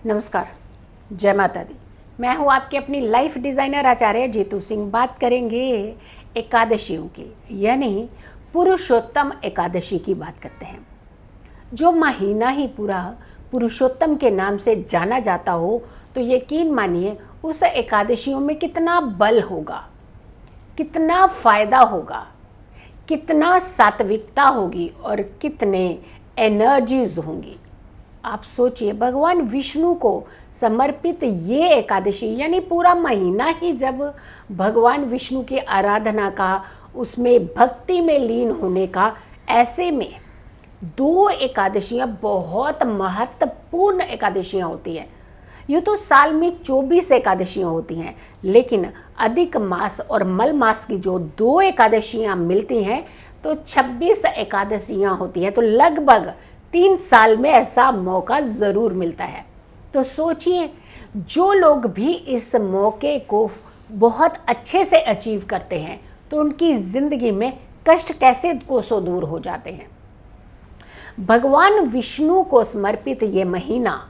नमस्कार, जय माता दी। मैं हूँ आपकी अपनी लाइफ डिज़ाइनर आचार्य जीतू सिंह। बात करेंगे एकादशियों की, यानी पुरुषोत्तम एकादशी की बात करते हैं। जो महीना ही पूरा पुरुषोत्तम के नाम से जाना जाता हो तो यकीन मानिए उस एकादशियों में कितना बल होगा, कितना फायदा होगा, कितना सात्विकता होगी और कितने एनर्जीज होंगी। आप सोचिए, भगवान विष्णु को समर्पित ये एकादशी, यानी पूरा महीना ही जब भगवान विष्णु की आराधना का, उसमें भक्ति में लीन होने का, ऐसे में दो एकादशियां बहुत महत्वपूर्ण एकादशियां होती हैं। यूँ तो साल में 24 एकादशियां होती हैं, लेकिन अधिक मास और मल मास की जो दो एकादशियां मिलती हैं तो 26 एकादशियां होती हैं। तो लगभग 3 साल में ऐसा मौका ज़रूर मिलता है। तो सोचिए, जो लोग भी इस मौके को बहुत अच्छे से अचीव करते हैं तो उनकी ज़िंदगी में कष्ट कैसे कोसों दूर हो जाते हैं। भगवान विष्णु को समर्पित ये महीना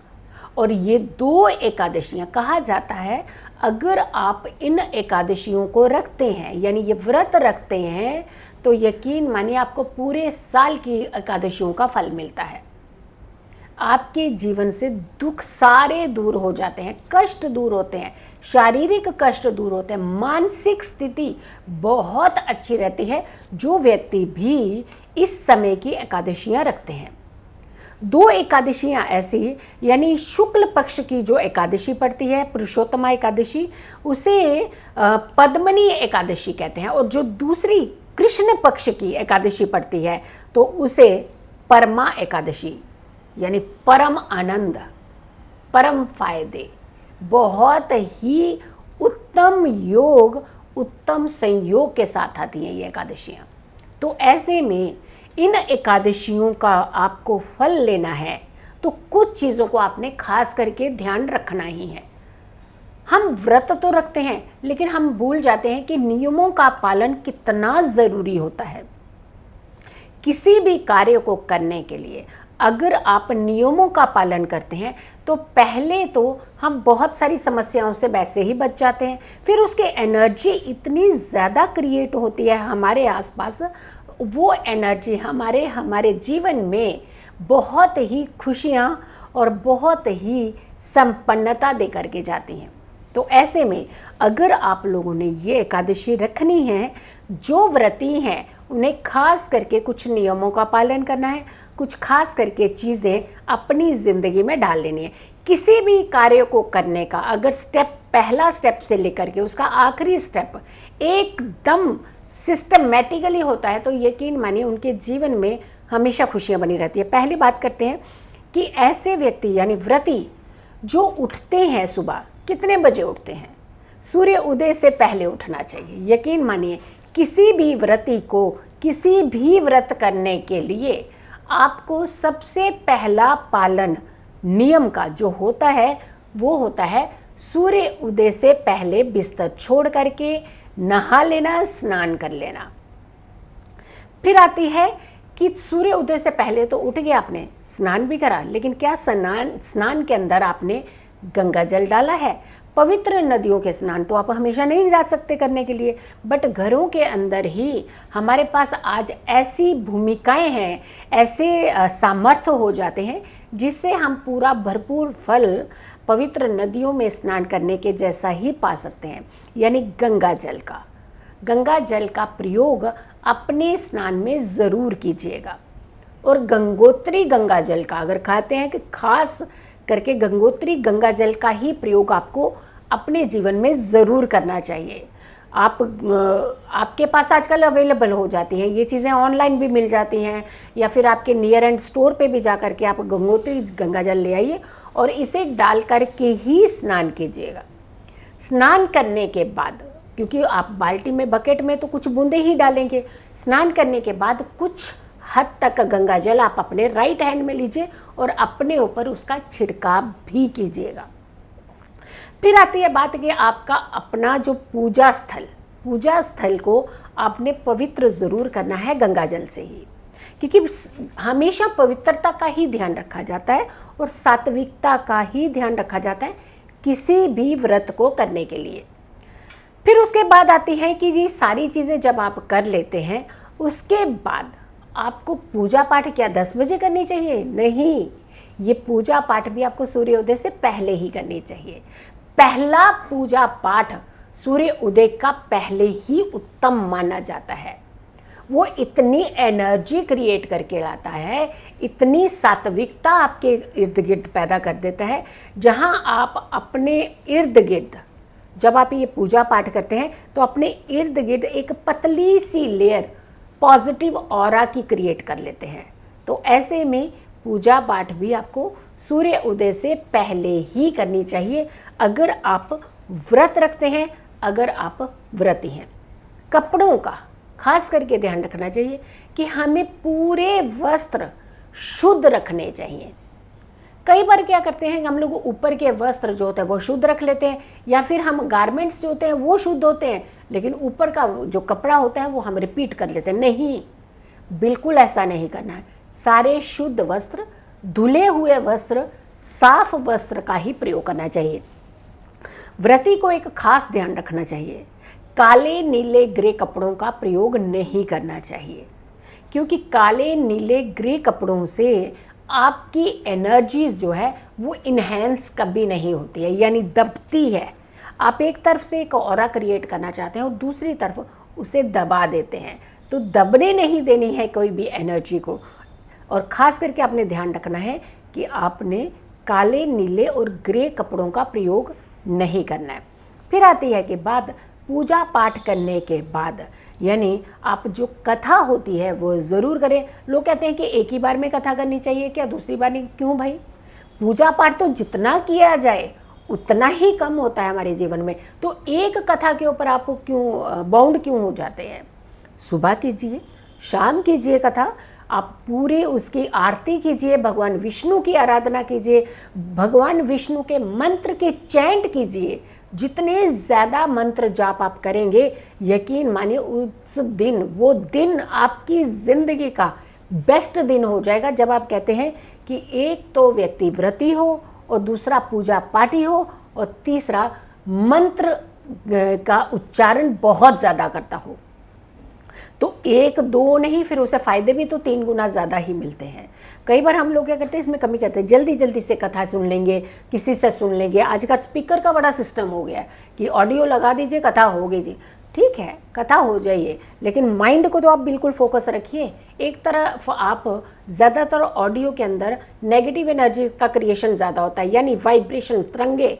और ये दो एकादशियां, कहा जाता है अगर आप इन एकादशियों को रखते हैं, यानी ये व्रत रखते हैं, तो यकीन मानिए आपको पूरे साल की एकादशियों का फल मिलता है। आपके जीवन से दुख सारे दूर हो जाते हैं, कष्ट दूर होते हैं, शारीरिक कष्ट दूर होते हैं, मानसिक स्थिति बहुत अच्छी रहती है जो व्यक्ति भी इस समय की एकादशियां रखते हैं। दो एकादशियां ऐसी, यानी शुक्ल पक्ष की जो एकादशी पड़ती है पुरुषोत्तमा एकादशी, उसे पद्मनी एकादशी कहते हैं, और जो दूसरी कृष्ण पक्ष की एकादशी पड़ती है तो उसे परमा एकादशी, यानी परम आनंद, परम फायदे, बहुत ही उत्तम योग, उत्तम संयोग के साथ आती हैं ये एकादशियाँ। तो ऐसे में इन एकादशियों का आपको फल लेना है तो कुछ चीज़ों को आपने खास करके ध्यान रखना ही है। हम व्रत तो रखते हैं, लेकिन हम भूल जाते हैं कि नियमों का पालन कितना ज़रूरी होता है। किसी भी कार्य को करने के लिए अगर आप नियमों का पालन करते हैं तो पहले तो हम बहुत सारी समस्याओं से वैसे ही बच जाते हैं, फिर उसकी एनर्जी इतनी ज़्यादा क्रिएट होती है हमारे आसपास, वो एनर्जी हमारे जीवन में बहुत ही खुशियाँ और बहुत ही संपन्नता दे करके जाती हैं। तो ऐसे में अगर आप लोगों ने ये एकादशी रखनी है, जो व्रती हैं उन्हें खास करके कुछ नियमों का पालन करना है, कुछ खास करके चीज़ें अपनी ज़िंदगी में डाल लेनी है। किसी भी कार्य को करने का अगर पहला स्टेप से लेकर के उसका आखिरी स्टेप एकदम सिस्टमेटिकली होता है तो यकीन मानिए उनके जीवन में हमेशा खुशियाँ बनी रहती है। पहली बात करते हैं कि ऐसे व्यक्ति यानी व्रती जो उठते हैं, सुबह कितने बजे उठते हैं? सूर्य उदय से पहले उठना चाहिए। यकीन मानिए किसी भी व्रती को किसी भी व्रत करने के लिए आपको सबसे पहला पालन नियम का जो होता है वो होता है सूर्य उदय से पहले बिस्तर छोड़ करके नहा लेना, स्नान कर लेना। फिर आती है कि सूर्य उदय से पहले तो उठ गया, आपने स्नान भी करा, लेकिन क्या स्नान के अंदर आपने गंगा जल डाला है? पवित्र नदियों के स्नान तो आप हमेशा नहीं जा सकते करने के लिए, बट घरों के अंदर ही हमारे पास आज ऐसी भूमिकाएं हैं, ऐसे सामर्थ्य हो जाते हैं जिससे हम पूरा भरपूर फल पवित्र नदियों में स्नान करने के जैसा ही पा सकते हैं। यानी गंगा जल का प्रयोग अपने स्नान में ज़रूर कीजिएगा। और गंगोत्री गंगा जल का अगर खाते हैं कि खास करके गंगोत्री गंगा जल का ही प्रयोग आपको अपने जीवन में ज़रूर करना चाहिए। आपके पास आजकल अवेलेबल हो जाती हैं ये चीज़ें, ऑनलाइन भी मिल जाती हैं, या फिर आपके नियर एंड स्टोर पे भी जा कर के आप गंगोत्री गंगा जल ले आइए और इसे डाल करके ही स्नान कीजिएगा। स्नान करने के बाद, क्योंकि आप बाल्टी में बकेट में तो कुछ बूंदे ही डालेंगे, स्नान करने के बाद कुछ हद तक गंगा जल आप अपने राइट हैंड में लीजिए और अपने ऊपर उसका छिड़काव भी कीजिएगा। फिर आती है बात कि आपका अपना जो पूजा स्थल को आपने पवित्र ज़रूर करना है गंगा जल से ही। क्योंकि हमेशा पवित्रता का ही ध्यान रखा जाता है और सात्विकता का ही ध्यान रखा जाता है किसी भी व्रत को करने के लिए। फिर उसके बाद आती है कि ये सारी चीज़ें जब आप कर लेते हैं, उसके बाद आपको पूजा पाठ क्या 10 बजे करनी चाहिए? नहीं, ये पूजा पाठ भी आपको सूर्योदय से पहले ही करनी चाहिए। पहला पूजा पाठ सूर्य उदय का पहले ही उत्तम माना जाता है। वो इतनी एनर्जी क्रिएट करके लाता है, इतनी सात्विकता आपके इर्द गिर्द पैदा कर देता है, जहाँ आप अपने इर्द गिर्द जब आप ये पूजा पाठ करते हैं तो अपने इर्द गिर्द एक पतली सी लेयर पॉजिटिव ऑरा की क्रिएट कर लेते हैं। तो ऐसे में पूजा पाठ भी आपको सूर्य उदय से पहले ही करनी चाहिए अगर आप व्रत रखते हैं, अगर आप व्रती हैं। कपड़ों का खास करके ध्यान रखना चाहिए कि हमें पूरे वस्त्र शुद्ध रखने चाहिए। कई बार क्या करते हैं, हम लोग ऊपर के वस्त्र जो होते हैं वो शुद्ध रख लेते हैं, या फिर हम गारमेंट्स जो होते हैं वो शुद्ध होते हैं, लेकिन ऊपर का जो कपड़ा होता है वो हम रिपीट कर लेते हैं। नहीं, बिल्कुल ऐसा नहीं करना है। सारे शुद्ध वस्त्र, धुले हुए वस्त्र, साफ वस्त्र का ही प्रयोग करना चाहिए। व्रती को एक खास ध्यान रखना चाहिए, काले नीले ग्रे कपड़ों का प्रयोग नहीं करना चाहिए, क्योंकि काले नीले ग्रे कपड़ों से आपकी एनर्जीज जो है वो इन्हेंस कभी नहीं होती है, यानी दबती है। आप एक तरफ से एक ऑरा क्रिएट करना चाहते हैं और दूसरी तरफ उसे दबा देते हैं, तो दबने नहीं देनी है कोई भी एनर्जी को। और ख़ास करके आपने ध्यान रखना है कि आपने काले नीले और ग्रे कपड़ों का प्रयोग नहीं करना है। फिर आती है कि बाद पूजा पाठ करने के बाद, यानी आप जो कथा होती है वो ज़रूर करें। लोग कहते हैं कि एक ही बार में कथा करनी चाहिए क्या, दूसरी बार नहीं? क्यों भाई? पूजा पाठ तो जितना किया जाए उतना ही कम होता है हमारे जीवन में, तो एक कथा के ऊपर आप क्यों बाउंड क्यों हो जाते हैं? सुबह कीजिए, शाम कीजिए कथा, आप पूरे उसकी आरती कीजिए, भगवान विष्णु की आराधना कीजिए, भगवान विष्णु के मंत्र के चैंट कीजिए। जितने ज़्यादा मंत्र जाप आप करेंगे, यकीन मानिए उस दिन, वो दिन आपकी ज़िंदगी का बेस्ट दिन हो जाएगा, जब आप कहते हैं कि एक तो व्यक्ति व्रती हो और दूसरा पूजा पाठी हो और तीसरा मंत्र का उच्चारण बहुत ज़्यादा करता हो। तो एक दो नहीं, फिर उसे फ़ायदे भी तो 3 गुना ज़्यादा ही मिलते हैं। कई बार हम लोग क्या करते हैं, इसमें कमी करते हैं, जल्दी जल्दी से कथा सुन लेंगे, किसी से सुन लेंगे। आज का स्पीकर का बड़ा सिस्टम हो गया है कि ऑडियो लगा दीजिए, कथा होगी जी। ठीक है, कथा हो जाइए, लेकिन माइंड को तो आप बिल्कुल फोकस रखिए। एक तरफ आप ज़्यादातर ऑडियो के अंदर नेगेटिव एनर्जी का क्रिएशन ज़्यादा होता है, यानी वाइब्रेशन, तरंगे,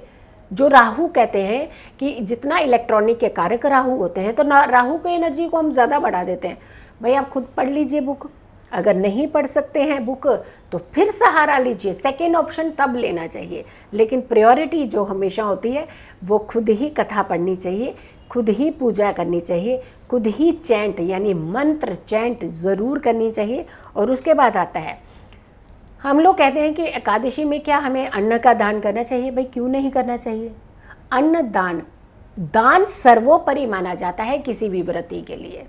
जो राहु कहते हैं कि जितना इलेक्ट्रॉनिक के कारक राहु होते हैं, तो राहु की एनर्जी को हम ज़्यादा बढ़ा देते हैं। भाई आप खुद पढ़ लीजिए बुक, अगर नहीं पढ़ सकते हैं बुक तो फिर सहारा लीजिए, सेकेंड ऑप्शन तब लेना चाहिए। लेकिन प्रायोरिटी जो हमेशा होती है वो खुद ही कथा पढ़नी चाहिए, खुद ही पूजा करनी चाहिए, खुद ही चैंट यानी मंत्र चैंट ज़रूर करनी चाहिए। और उसके बाद आता है, हम लोग कहते हैं कि एकादशी में क्या हमें अन्न का दान करना चाहिए? भाई क्यों नहीं करना चाहिए? अन्न दान, दान सर्वोपरि माना जाता है किसी भी व्रती के लिए।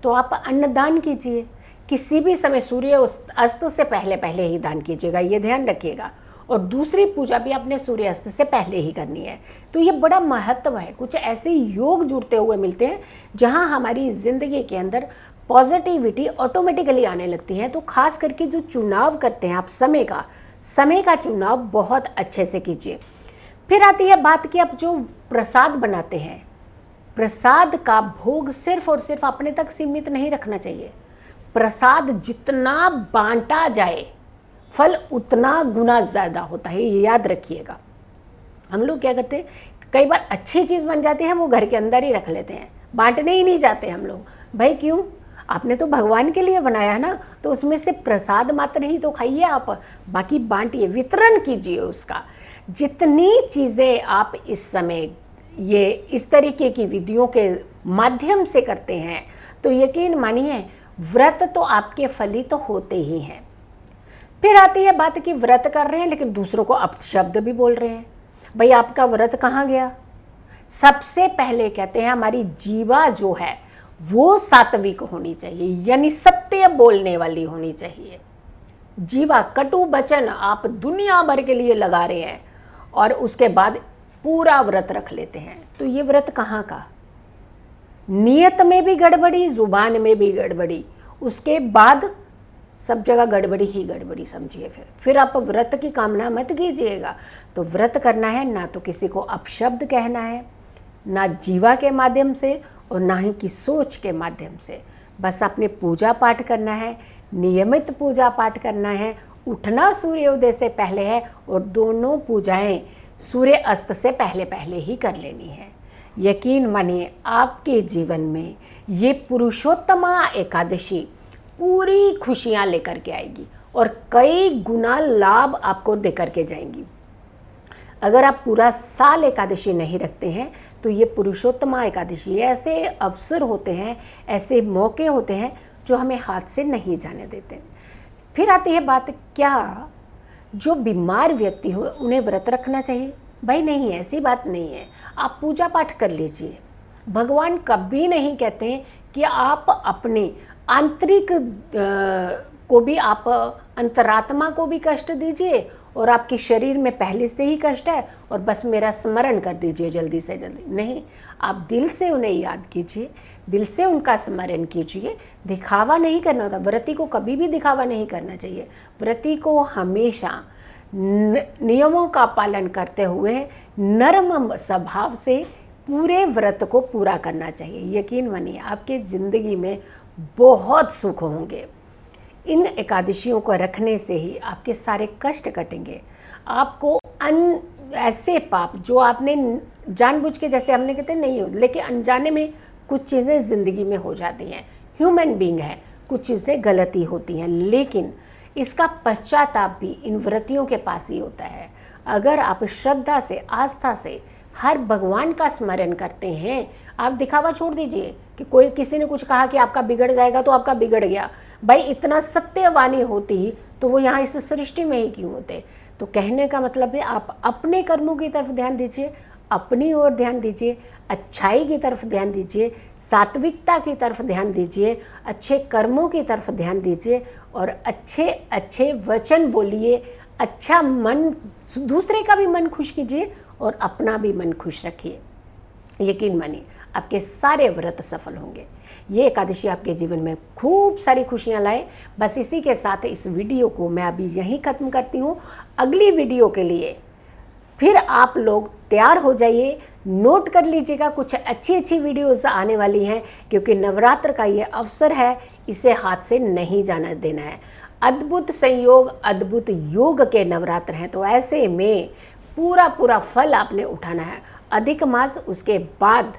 तो आप अन्न दान कीजिए, किसी भी समय सूर्य अस्त से पहले पहले ही दान कीजिएगा, ये ध्यान रखिएगा। और दूसरी पूजा भी अपने सूर्य अस्त से पहले ही करनी है। तो ये बड़ा महत्व है, कुछ ऐसे योग जुड़ते हुए मिलते हैं जहाँ हमारी ज़िंदगी के अंदर पॉजिटिविटी ऑटोमेटिकली आने लगती है। तो खास करके जो चुनाव करते हैं आप समय का चुनाव बहुत अच्छे से कीजिए। फिर आती है बात कि आप जो प्रसाद बनाते हैं, प्रसाद का भोग सिर्फ और सिर्फ अपने तक सीमित नहीं रखना चाहिए। प्रसाद जितना बांटा जाए फल उतना गुना ज़्यादा होता है, ये याद रखिएगा। हम लोग क्या करते हैं, कई बार अच्छी चीज़ बन जाती है वो घर के अंदर ही रख लेते हैं, बांटने ही नहीं जाते हम लोग। भाई क्यों? आपने तो भगवान के लिए बनाया है ना, तो उसमें से प्रसाद मात्र ही तो खाइए आप, बाकी बांटिए, वितरण कीजिए उसका। जितनी चीज़ें आप इस समय ये इस तरीके की विधियों के माध्यम से करते हैं, तो यकीन मानिए व्रत तो आपके फलित होते ही हैं। फिर आती है बात कि व्रत कर रहे हैं लेकिन दूसरों को अपशब्द भी बोल रहे हैं। भाई आपका व्रत कहाँ गया? सबसे पहले कहते हैं हमारी जीवा जो है वो सात्विक होनी चाहिए, यानी सत्य बोलने वाली होनी चाहिए। जीवा कटु वचन आप दुनिया भर के लिए लगा रहे हैं और उसके बाद पूरा व्रत रख लेते हैं, तो ये व्रत कहाँ का? नियत में भी गड़बड़ी, जुबान में भी गड़बड़ी, उसके बाद सब जगह गड़बड़ी ही गड़बड़ी समझिए। फिर आप व्रत की कामना मत कीजिएगा। तो व्रत करना है ना तो किसी को अपशब्द कहना है, ना जीवा के माध्यम से और ना ही की सोच के माध्यम से। बस अपने पूजा पाठ करना है, नियमित पूजा पाठ करना है। उठना सूर्योदय से पहले है और दोनों पूजाएं सूर्य अस्त से पहले पहले ही कर लेनी है। यकीन मानिए आपके जीवन में ये पुरुषोत्तमा एकादशी पूरी खुशियां लेकर के आएगी और कई गुना लाभ आपको देकर के जाएंगी। अगर आप पूरा साल एकादशी नहीं रखते हैं तो ये पुरुषोत्तमा एकादशी, ऐसे अवसर होते हैं, ऐसे मौके होते हैं जो हमें हाथ से नहीं जाने देते। फिर आती है बात, क्या जो बीमार व्यक्ति हो उन्हें व्रत रखना चाहिए? भाई नहीं, ऐसी बात नहीं है। आप पूजा पाठ कर लीजिए। भगवान कभी नहीं कहते कि आप अपने आंतरिक को भी, आप अंतरात्मा को भी कष्ट दीजिए और आपके शरीर में पहले से ही कष्ट है और बस मेरा स्मरण कर दीजिए जल्दी से जल्दी। नहीं, आप दिल से उन्हें याद कीजिए, दिल से उनका स्मरण कीजिए। दिखावा नहीं करना होता। व्रती को कभी भी दिखावा नहीं करना चाहिए। व्रती को हमेशा नियमों का पालन करते हुए नर्म स्वभाव से पूरे व्रत को पूरा करना चाहिए। यकीन मानिए आपके ज़िंदगी में बहुत सुख होंगे। इन एकादशियों को रखने से ही आपके सारे कष्ट कटेंगे। आपको ऐसे पाप जो आपने जानबूझ के, जैसे हमने कहते नहीं हो, लेकिन अनजाने में कुछ चीज़ें ज़िंदगी में हो जाती हैं। ह्यूमन बीइंग है, कुछ चीज़ें गलती होती हैं, लेकिन इसका पश्चाताप भी इन व्रतियों के पास ही होता है। अगर आप श्रद्धा से, आस्था से हर भगवान का स्मरण करते हैं, आप दिखावा छोड़ दीजिए कि कोई किसी ने कुछ कहा कि आपका बिगड़ जाएगा तो आपका बिगड़ गया। भाई इतना सत्यवाणी होती तो वो यहाँ इस सृष्टि में ही क्यों होते? तो कहने का मतलब है आप अपने कर्मों की तरफ ध्यान दीजिए, अपनी ओर ध्यान दीजिए, अच्छाई की तरफ ध्यान दीजिए, सात्विकता की तरफ ध्यान दीजिए, अच्छे कर्मों की तरफ ध्यान दीजिए और अच्छे अच्छे वचन बोलिए। अच्छा मन, दूसरे का भी मन खुश कीजिए और अपना भी मन खुश रखिए। यकीन मानिए आपके सारे व्रत सफल होंगे। ये एकादशी आपके जीवन में खूब सारी खुशियां लाए। बस इसी के साथ इस वीडियो को मैं अभी यहीं ख़त्म करती हूँ। अगली वीडियो के लिए फिर आप लोग तैयार हो जाइए, नोट कर लीजिएगा, कुछ अच्छी अच्छी वीडियोस आने वाली हैं, क्योंकि नवरात्र का ये अवसर है, इसे हाथ से नहीं जाना देना है। अद्भुत संयोग, अद्भुत योग के नवरात्र हैं, तो ऐसे में पूरा फल आपने उठाना है। अधिक मास, उसके बाद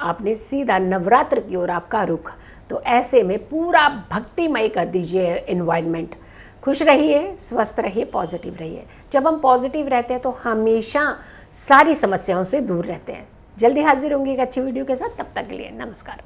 आपने सीधा नवरात्र की ओर आपका रुख। तो ऐसे में पूरा भक्तिमय कर दीजिए एनवायरनमेंट। खुश रहिए, स्वस्थ रहिए, पॉजिटिव रहिए। जब हम पॉजिटिव रहते हैं तो हमेशा सारी समस्याओं से दूर रहते हैं। जल्दी हाजिर होंगे एक अच्छी वीडियो के साथ। तब तक के लिए नमस्कार।